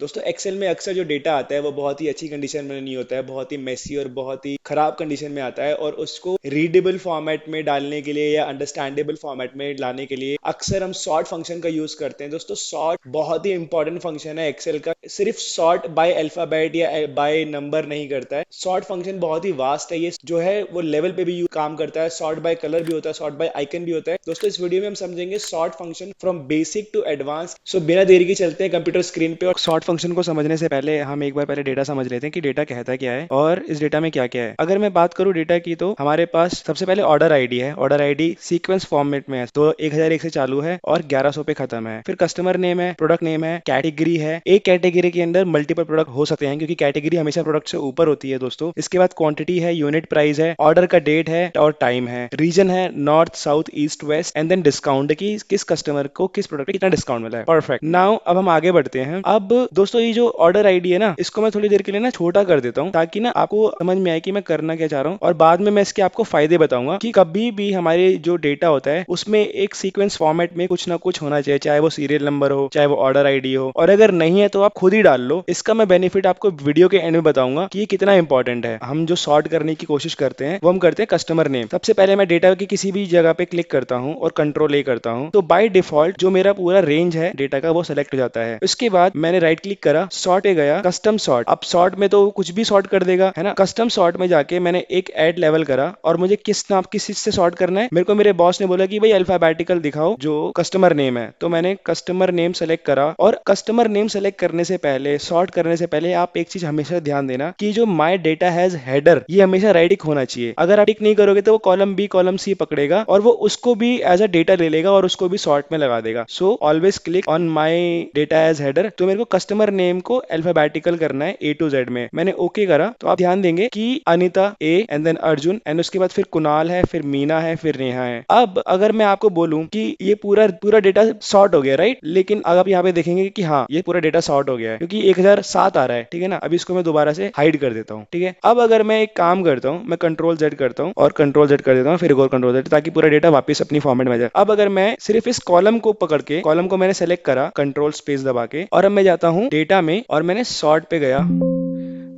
दोस्तों एक्सेल में अक्सर जो डेटा आता है वो बहुत ही अच्छी कंडीशन में नहीं होता है, बहुत ही मेसी और बहुत ही खराब कंडीशन में आता है, और उसको रीडेबल फॉर्मेट में डालने के लिए या अंडरस्टैंडेबल फॉर्मेट में लाने के लिए अक्सर हम सॉर्ट फंक्शन का यूज करते हैं। दोस्तों सॉर्ट बहुत ही इंपॉर्टेंट फंक्शन है एक्सेल का, सिर्फ सॉर्ट बाय अल्फाबेट या बाय नंबर नहीं करता है। सॉर्ट फंक्शन बहुत ही वास्ट है, ये जो है वो लेवल पे भी काम करता है, सॉर्ट बाय कलर भी होता है, सॉर्ट बाय आइकन भी होता है। दोस्तों इस वीडियो में हम समझेंगे sort function from basic to advance. So बिना देरी के चलते हैं कंप्यूटर स्क्रीन पे, और सॉर्ट फंक्शन को समझने से पहले हम एक बार पहले डेटा समझ लेते हैं कि डेटा कहता क्या है और इस डेटा में क्या क्या है। अगर मैं बात करूं डेटा की, तो हमारे पास सबसे पहले ऑर्डर आईडी है। ऑर्डर आईडी सीक्वेंस फॉर्मेट में है, तो 1001 से चालू है और 1100 पे खत्म है। फिर कस्टमर नेम है, प्रोडक्ट नेम है, कैटेगरी है। एक कैटेगरी के अंदर मल्टीपल प्रोडक्ट हो सकते हैं क्योंकि कैटेगरी हमेशा प्रोडक्ट से ऊपर होती है दोस्तों। इसके बाद क्वांटिटी है, यूनिट प्राइस है, ऑर्डर का डेट है और टाइम है, रीजन है north south east west, and then discount की किस कस्टमर को किस प्रोडक्ट पे कितना डिस्काउंट मिला है। परफेक्ट। नाउ अब हम आगे बढ़ते हैं। अब दोस्तों ये जो ऑर्डर आईडी है ना, इसको मैं थोड़ी देर के लिए ना छोटा कर देता हूँ ताकि ना आपको समझ में आए कि मैं करना क्या चाह रहा हूँ, और बाद में मैं इसके आपको फायदे बताऊंगा कि कभी भी हमारे जो डेटा होता है उसमें एक सीक्वेंस फॉर्मेट में कुछ ना कुछ होना चाहिए, चाहे वो सीरियल नंबर हो, चाहे वो ऑर्डर आईडी हो, और अगर नहीं है तो आप खुद ही डाल लो। इसका मैं बेनिफिट आपको वीडियो के एंड में बताऊंगा कि ये कितना इंपॉर्टेंट है। हम जो सॉर्ट करने की कोशिश करते हैं वो हम करते हैं कस्टमर नेम। सबसे पहले मैं डेटा की किसी भी जगह पे क्लिक करता हूँ और कंट्रोल ए करता हूँ, तो बाय डिफॉल्ट जो मेरा पूरा रेंज है डेटा का वो सेलेक्ट हो जाता है। उसके बाद मैंने राइट क्लिक करा, सॉर्ट पे गया, कस्टम सॉर्ट। अब सॉर्ट में तो कुछ भी सॉर्ट कर देगा, है ना। कस्टम सॉर्ट में जाके मैंने एक ऐड लेवल करा, और मुझे किस नाम किस चीज से सॉर्ट करना है, मेरे को मेरे बॉस ने बोला कि भाई अल्फाबेटिकल दिखाओ जो कस्टमर नेम है, तो मैंने कस्टमर नेम सेलेक्ट करा। और कस्टमर नेम सेलेक्ट करने से पहले, सॉर्ट करने से पहले आप एक चीज हमेशा ध्यान देना कि जो माय डेटा हैज हेडर, ये हमेशा राइट टिक होना चाहिए। अगर आप टिक नहीं करोगे तो वो कॉलम बी कॉलम सी पकड़ेगा और वो उसको भी एज अ डेटा ले लेगा और उसको भी सॉर्ट में लगा देगा। So always click on my data as header. तो मेरे को कस्टमर नेम को अल्फाबेटिकल करना है ए टू जेड में। मैंने ओके करा, तो आप ध्यान देंगे कि Anita A and then Arjun, and उसके बाद फिर कुणाल है, फिर मीना है, फिर नेहा है। अब अगर मैं आपको बोलूं कि ये पूरा पूरा डेटा सॉर्ट हो गया, राइट, लेकिन अगर आप यहाँ पे देखेंगे कि हाँ ये पूरा डेटा सॉर्ट हो गया है क्योंकि 1007 आ रहा है, ठीक है ना। अभी इसको मैं दोबारा से हाइड कर देता हूँ, ठीक है। अब अगर मैं एक काम करता हूँ, मैं कंट्रोल जेड करता हूँ और कंट्रोल जेड कर देता हूँ, फिर एक और कंट्रोल जेड, ताकि पूरा डेटा वापस अपनी फॉर्मेट में आ जाए। अब अगर मैं सिर्फ इस कॉलम को पकड़ के, कॉलम को मैंने सेलेक्ट करा कंट्रोल स्पेस दबा के, और अब मैं जाता हूँ डेटा में और मैंने सॉर्ट पे गया,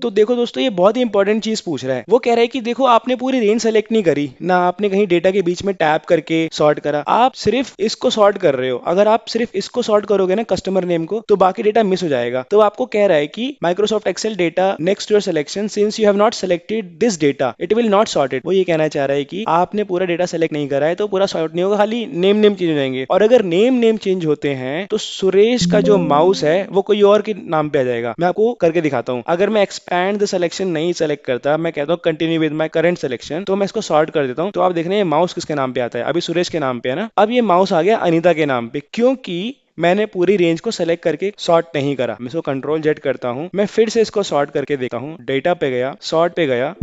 तो देखो दोस्तों ये बहुत ही इंपॉर्टेंट चीज पूछ रहा है। वो कह रहा है कि देखो आपने पूरी रेंज सेलेक्ट नहीं करी ना, आपने कहीं डेटा के बीच में टैप करके सॉर्ट करा, आप सिर्फ इसको सॉर्ट कर रहे हो। अगर आप सिर्फ इसको सॉर्ट करोगे ना कस्टमर नेम को, तो बाकी डेटा मिस हो जाएगा। तो आपको कह रहा है कि Microsoft Excel data next your selection since you have not selected this data it will not sorted. वो ये कहना चाह रहा है कि आपने पूरा डेटा सेलेक्ट नहीं करा है तो पूरा सॉर्ट नहीं होगा, खाली नेम नेम चेंज हो जाएंगे। और अगर नेम नेम चेंज होते हैं तो सुरेश का जो माउस है वो कोई और के नाम पे आ जाएगा। मैं आपको करके दिखाता हूँ। अगर मैं एक्सपैंड द सिलेक्शन नहीं सेलेक्ट करता, मैं कहता हूँ continue with my current selection, तो मैं इसको सॉर्ट कर देता हूँ, तो आप देख रहे हैं माउस किसके नाम पे आता है, अभी सुरेश के नाम पे है ना। अब ये माउस आ गया अनीता के नाम पे, क्योंकि मैंने पूरी रेंज को सेलेक्ट करके सॉर्ट नहीं करा। मैं इसको कंट्रोल जेड करता हूं, मैं फिर से इसको सॉर्ट करके देखता हूं, डेटा पे गया, सॉर्ट पे गया।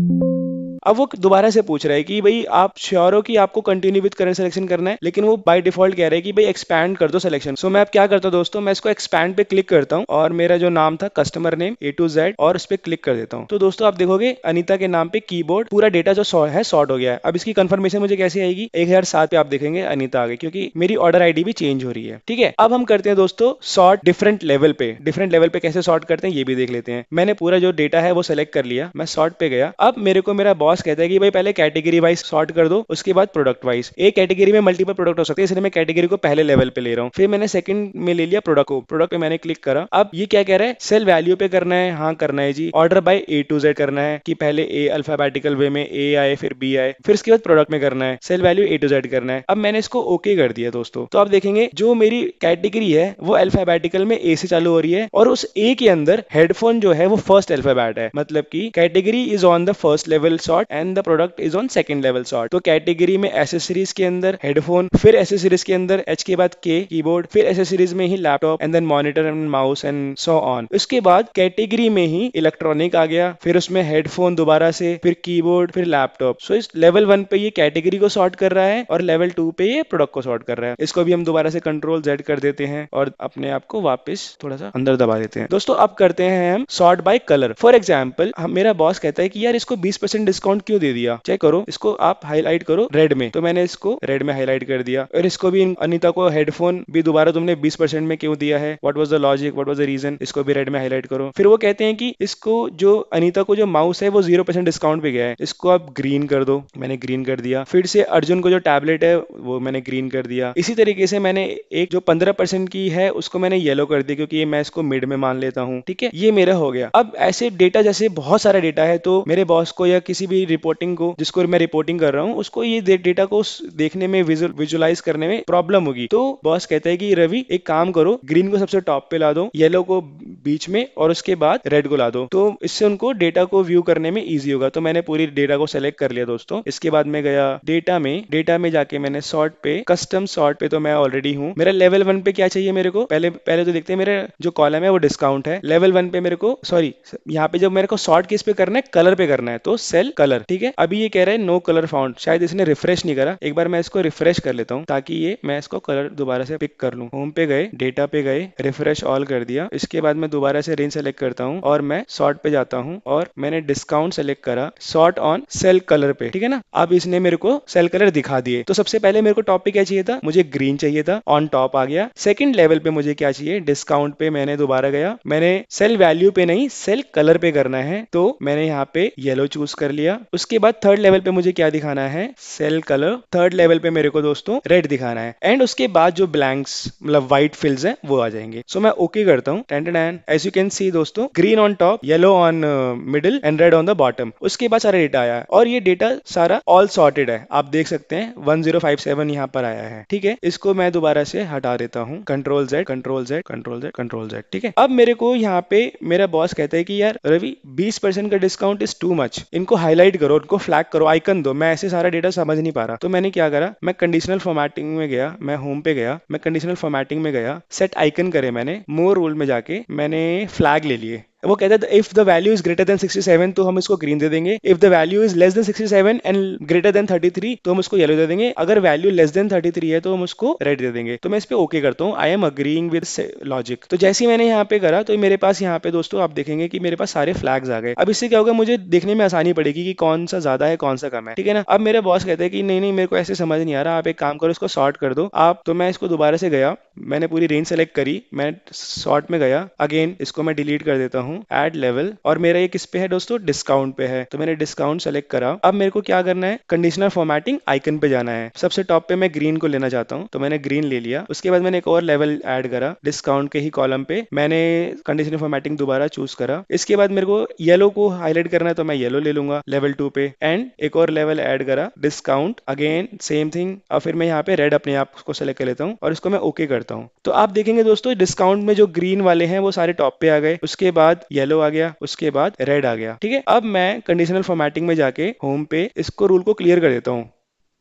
अब वो दोबारा से पूछ रहा है कि भाई आप श्योर हो कि आपको कंटिन्यू विद करंट सिलेक्शन करना है, लेकिन वो बाय डिफॉल्ट कह रहा है कि भाई एक्सपैंड कर दो सिलेक्शन। सो मैं अब क्या करता हूं दोस्तों, मैं इसको एक्सपैंड पे क्लिक करता हूं और मेरा जो नाम था customer name A to Z, और उस पर क्लिक कर देता हूं। तो दोस्तों आप देखोगे अनीता के नाम पे कीबोर्ड पूरा डेटा जो है सॉर्ट हो गया है। अब इसकी कंफर्मेशन मुझे कैसे आएगी, 1007 पे आप देखेंगे अनीता आ गई क्योंकि मेरी ऑर्डर आईडी भी चेंज हो रही है, ठीक है। अब हम करते हैं दोस्तों सॉर्ट डिफरेंट लेवल पे। डिफरेंट लेवल पे कैसे सॉर्ट करते हैं ये भी देख लेते हैं। मैंने पूरा जो डेटा है वो सेलेक्ट कर लिया, मैं सॉर्ट पे गया। अब मेरे को मेरा बॉस कहता है कि भाई पहले कैटेगरी वाइज सॉर्ट कर दो, उसके बाद प्रोडक्ट वाइज। एक कैटेगरी में मल्टीपल प्रोडक्ट हो सकते हैं, इसलिए मैं कैटेगरी को पहले लेवल पे ले रहा हूँ। फिर मैंने सेकंड में ले लिया प्रोडक्ट को, प्रोडक्ट पे मैंने क्लिक करा। अब ये क्या कह रहा है, सेल वैल्यू पे करना है, हाँ करना है जी। Order by A to Z करना है कि पहले ए अल्फाबेटिकल वे में ए आए फिर बी आए, फिर इसके बाद प्रोडक्ट में करना है, cell value A to Z करना है। अब मैंने इसको ओके कर दिया दोस्तों। तो आप देखेंगे जो मेरी कैटेगरी है वो अल्फाबेटिकल में ए से चालू हो रही है, और उस ए के अंदर हेडफोन जो है वो फर्स्ट अल्फाबेट है, मतलब कि category is on the first level sort and the product is on second level sort. तो कैटेगरी में एसेसरीज के अंदर हेडफोन, फिर एसेसरीज के अंदर एच के बाद के कीबोर्ड, फिर एसेसरीज में ही laptop and then monitor and mouse and so on. उसके बाद कैटेगरी में ही इलेक्ट्रॉनिक आ गया, फिर उसमें हेडफोन दोबारा से, फिर कीबोर्ड, फिर लैपटॉप। सो इस लेवल 1 पे ये कैटेगरी को सॉर्ट कर रहा है और लेवल 2 पे ये प्रोडक्ट को सॉर्ट कर रहा है। इसको भी हम दोबारा से कंट्रोल जेड कर देते हैं और अपने आप को वापस थोड़ा सा अंदर दबा देते हैं। दोस्तों अब करते हैं हम sort by colour. For example मेरा बॉस कहता है कि यार इसको 20% डिस्काउंट डिस्काउंट क्यों दे दिया, चेक करो, इसको आप हाईलाइट करो रेड में। तो मैंने इसको रेड में हाईलाइट कर दिया। और इसको भी, अनीता को हेडफोन भी दोबारा तुमने 20% में क्यों दिया है, what was the logic, what was the reason, इसको भी रेड में हाईलाइट करो। फिर वो कहते हैं कि इसको जो अनीता को जो माउस है वो 0% डिस्काउंट पे गया है, इसको आप ग्रीन कर दो। मैंने ग्रीन कर दिया। फिर से अर्जुन को जो टैबलेट है वो मैंने ग्रीन कर दिया। इसी तरीके से मैंने एक जो 15% की है उसको मैंने येलो कर दिया, क्योंकि ये मैं इसको मिड में मान लेता हूँ। ठीक है, ये मेरा हो गया। अब ऐसे डेटा, जैसे बहुत सारा डेटा है, तो मेरे बॉस को या किसी भी रिपोर्टिंग को, जिसको मैं रिपोर्टिंग कर रहा हूँ, उसको ये डेटा को देखने में, विजुअलाइज करने में प्रॉब्लम होगी। तो बॉस कहता है कि रवि एक काम करो, ग्रीन को सबसे टॉप पे ला दो, येलो को बीच में, और उसके बाद रेड को ला दो। तो इससे उनको डेटा को व्यू करने में इजी होगा। तो मैंने पूरी डेटा को सेलेक्ट कर लिया दोस्तों। इसके बाद मैं गया डेटा में जाके मैंने सॉर्ट पे, कस्टम सॉर्ट पे तो मैं ऑलरेडी हूँ। मेरा लेवल 1 पे क्या चाहिए मेरे को, पहले तो देखते हैं मेरे जो कॉलम है वो डिस्काउंट है। लेवल 1 पे मेरे को, सॉरी, यहाँ पे जब मेरे को सॉर्ट किस पे करना है, कलर पे करना है, तो सेल कलर। ठीक है, अभी ये कह रहा है नो कलर फाउंड, शायद इसने रिफ्रेश नहीं करा। एक बार मैं इसको रिफ्रेश कर लेता हूँ ताकि ये मैं इसको कलर दोबारा से पिक कर लूँ। होम पे गए, डेटा पे गए, रिफ्रेश ऑल कर दिया। इसके बाद मैं दोबारा से रेंज सेलेक्ट करता हूँ और मैं सॉर्ट पे जाता हूँ और मैंने डिस्काउंट सेलेक्ट करा, सॉर्ट ऑन सेल कलर पे। ठीक है ना, अब इसने मेरे को सेल कलर दिखा दिए। तो सबसे पहले मेरे को टॉप पे क्या चाहिए था, मुझे ग्रीन चाहिए था, ऑन टॉप आ गया। सेकंड लेवल पे मुझे क्या चाहिए, डिस्काउंट पे मैंने दोबारा गया, मैंने सेल वैल्यू पे नहीं, सेल कलर पे करना है, तो मैंने यहाँ पे येलो चूज कर लिया। उसके बाद थर्ड लेवल पे मुझे क्या दिखाना है, सेल कलर। थर्ड लेवल पे मेरे को दोस्तों रेड दिखाना है। एंड उसके बाद जो ब्लैंक्स, मतलब व्हाइट फिल्स है, वो आ जाएंगे। सो मैं ओके करता हूँ। एज यू कैन सी दोस्तों, green on top, yellow on middle and red on the bottom. उसके बाद सारा डेटा आया और ये डेटा सारा ऑल सॉर्टेड है। आप देख सकते हैं 1057 यहाँ पर आया है। ठीक है, इसको मैं दोबारा से हटा देता हूँ, control Z, control Z, control Z, control Z. ठीक है, अब मेरे को यहाँ पे मेरा बॉस कहता है कि यार रवि 20% का डिस्काउंट इज टू मच, इनको हाईलाइट करो, इनको फ्लैग करो, आइकन दो। मैं ऐसे सारा डेटा समझ नहीं पा रहा। तो मैंने क्या करा, मैं कंडीशनल फॉर्मेटिंग में गया, मैं होम पे गया, मैं कंडीशनल फॉर्मेटिंग में गया, सेट आइकन करे, मैंने मोर रूल में जाके मैंने फ्लैग ले लिए। वो कहता है if the value is greater than 67 तो हम इसको ग्रीन दे देंगे, if the value is less than 67 and greater than 33 तो हम उसको येलो दे देंगे, अगर वैल्यू लेस देन 33 है तो हम उसको रेड दे देंगे। तो मैं इस पे ओके करता हूँ, I am agreeing with logic. तो जैसे ही मैंने यहाँ पे करा तो मेरे पास यहाँ पे दोस्तों आप देखेंगे कि मेरे पास सारे फ्लैग्स आ गए। अब इससे क्या होगा, मुझे देखने में आसानी पड़ेगी कि कौन सा ज्यादा है कौन सा कम है। ठीक है ना, अब मेरा बॉस कहता है कि नहीं नहीं मेरे को ऐसे समझ नहीं आ रहा, आप एक काम करो, इसको सॉर्ट कर दो आप। तो मैं इसको दोबारा से गया, मैंने पूरी रेंज सेलेक्ट करी, मैं सॉर्ट में गया, अगेन इसको मैं डिलीट कर देता हूँ, ऐड लेवल, और मेरा ये किस पे है दोस्तों, डिस्काउंट पे है। तो मैंने डिस्काउंट सेलेक्ट करा। अब मेरे को क्या करना है, कंडीशनल फॉर्मेटिंग आइकन पे जाना है। सबसे टॉप पे मैं ग्रीन को लेना चाहता हूँ, तो मैंने ग्रीन ले लिया। उसके बाद मैंने एक और लेवल ऐड करा, डिस्काउंट के ही कॉलम पे मैंने कंडीशनल फॉर्मेटिंग दोबारा चूज करा। इसके बाद मेरे को येलो को हाईलाइट करना है, तो मैं येलो ले लूंगा लेवल 2 पे। एंड एक और लेवल ऐड करा, डिस्काउंट, अगेन सेम थिंग, और फिर मैं यहाँ पे रेड अपने आप को सेलेक्ट कर लेता हूँ और इसको मैं ओके करता हूँ। तो आप देखेंगे दोस्तों डिस्काउंट में जो ग्रीन वाले हैं वो सारे टॉप पे आ गए, उसके बाद येलो आ गया, उसके बाद रेड आ गया। ठीक है, अब मैं कंडीशनल फॉर्मेटिंग में जाके होम पे इसको रूल को क्लियर कर देता हूँ,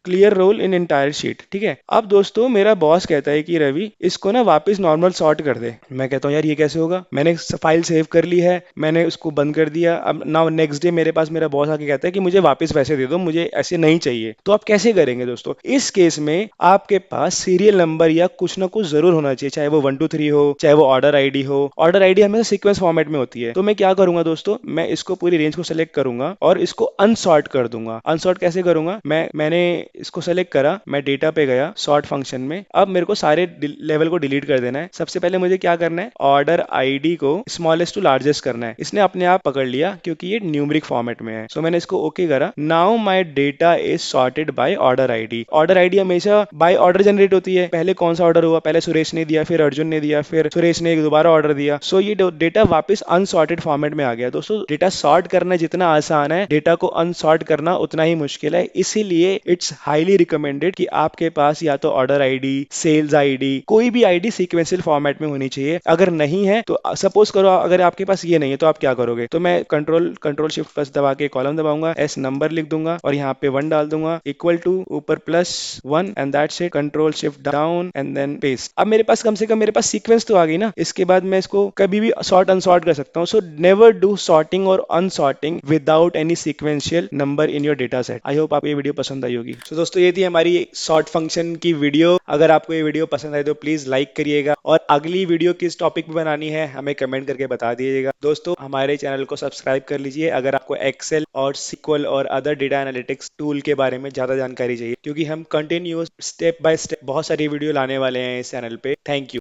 clear rule in entire sheet. ठीक है, अब दोस्तों मेरा बॉस कहता है कि रवि इसको ना वापस नॉर्मल सॉर्ट कर दे। मैं कहता हूँ यार ये कैसे होगा, मैंने फाइल सेव कर ली है, मैंने उसको बंद कर दिया। अब नाउ नेक्स्ट डे मेरे पास मेरा बॉस आके कहता है कि मुझे वापस पैसे दे दो, मुझे ऐसे नहीं चाहिए। तो आप कैसे करेंगे दोस्तों, इस केस में आपके पास सीरियल नंबर या कुछ ना कुछ जरूर होना चाहिए, चाहे वो 1 2 3 हो, चाहे वो ऑर्डर आईडी हो। ऑर्डर आईडी हमेशा सीक्वेंस फॉर्मेट में होती है। तो मैं क्या करूंगा दोस्तों, मैं इसको पूरी रेंज को सेलेक्ट करूंगा और इसको अनसॉर्ट कर दूंगा। अनसॉर्ट कैसे करूंगा, मैंने इसको सेलेक्ट करा, मैं डेटा पे गया, सॉर्ट फंक्शन में। अब मेरे को सारे लेवल को डिलीट कर देना है। सबसे पहले मुझे क्या करना है, ऑर्डर आईडी को स्मॉलेस्ट टू लार्जेस्ट करना है। इसने अपने आप पकड़ लिया क्योंकि ये न्यूमेरिक फॉर्मेट में है। सो मैंने इसको ओके करा। Now my data is sorted by order ID. Order ID हमेशा बाय ऑर्डर जनरेट होती है, पहले कौन सा ऑर्डर हुआ, पहले सुरेश ने दिया, फिर अर्जुन ने दिया, फिर सुरेश ने दोबारा ऑर्डर दिया। सो ये डेटा वापस अनसॉर्टेड फॉर्मेट में आ गया। दोस्तों डेटा सॉर्ट करना जितना आसान है, डेटा को अनसॉर्ट करना उतना ही मुश्किल है। इसीलिए इट्स हाईली रिकमेंडेड कि आपके पास या तो ऑर्डर आईडी, सेल्स आईडी, कोई भी आईडी सीक्वेंशियल फॉर्मेट में होनी चाहिए। अगर नहीं है तो सपोज करो अगर आपके पास ये नहीं है तो आप क्या करोगे, तो मैं कंट्रोल शिफ्ट प्लस दबा के कॉलम दबाऊंगा, एस नंबर लिख दूंगा और यहाँ पे 1 डाल दूंगा, इक्वल टू ऊपर +1 and that's it, control shift down and then paste. अब मेरे पास कम से कम मेरे पास सीक्वेंस तो आ गई ना। इसके बाद मैं इसको कभी भी सॉर्ट अनसॉर्ट कर सकता हूँ। सो नेवर डू सॉर्टिंग और unsorting without any sequential number in your data set. I hope आपको ये वीडियो पसंद आई होगी। तो दोस्तों ये थी हमारी शॉर्ट फंक्शन की वीडियो। अगर आपको ये वीडियो पसंद आए तो प्लीज लाइक करिएगा, और अगली वीडियो किस टॉपिक पे बनानी है हमें कमेंट करके बता दीजिएगा। दोस्तों हमारे चैनल को सब्सक्राइब कर लीजिए अगर आपको एक्सेल और सिक्वल और अदर डेटा एनालिटिक्स टूल के बारे में ज्यादा जानकारी चाहिए, क्योंकि हम कंटिन्यूस स्टेप बाय स्टेप बहुत सारी वीडियो लाने वाले हैं इस चैनल पे। Thank you.